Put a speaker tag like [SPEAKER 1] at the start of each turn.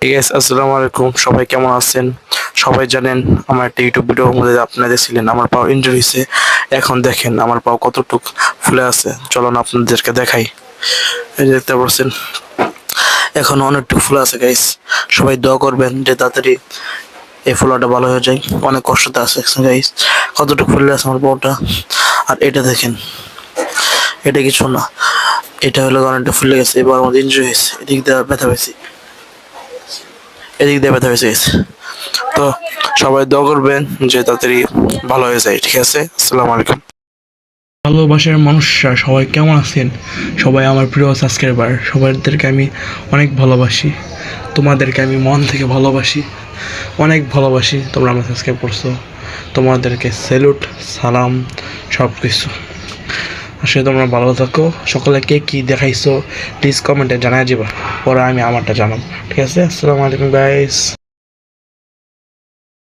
[SPEAKER 1] Yes, আসসালামু আলাইকুম। সবাই কেমন আছেন? সবাই জানেন আমার একটা ইউটিউব ভিডিওর মধ্যে আপনারা ছিলেন আমার পাও ইনজুরি হয়েছে। এখন দেখেন আমার পাও কতটুক ফুলে আছে। চলুন আপনাদেরকে দেখাই। এই যে দেখতে পাচ্ছেন এখন অনেকটুকু ফুলে আছে গাইস। সবাই দোয়া করবেন যে তাড়াতাড়ি এই ফোলাটা ভালো হয়ে যায়। অনেক কষ্টতে আছে গাইস, কতটুকু ফুলে আছে আমার পাওটা। আর এটা দেখেন, এটা কিছু না, এটা হলো অনেকটা ফুলে গেছে। এবার আমাদের ইনজুরি হয়েছে, এদিক দিয়ে ব্যথা পেয়েছি, এদিক দিয়ে ব্যথা পেয়েছে guys। তো সবাই দোয়া করবেন যে তাড়াতাড়ি ভালো হয়ে যায়, ঠিক আছে? আসসালামু আলাইকুম।
[SPEAKER 2] ভালোবাসার মানুষরা সবাই কেমন আছেন? সবাই আমার প্রিয় সাবস্ক্রাইবার, সবাইদেরকে আমি অনেক ভালোবাসি। তোমাদেরকে আমি মন থেকে ভালোবাসি, অনেক ভালোবাসি। তোমরা আমার সাবস্ক্রাইব করছো, তোমাদেরকে স্যালুট, সালাম, সব কিছু। আসলে তোমরা ভালো থাকো। সকলে কে কী দেখাইছো প্লিজ কমেন্টে জানাই যাবা, পরে আমি আমারটা জানাবো, ঠিক আছে? আসসালামু আলাইকুম গাইস।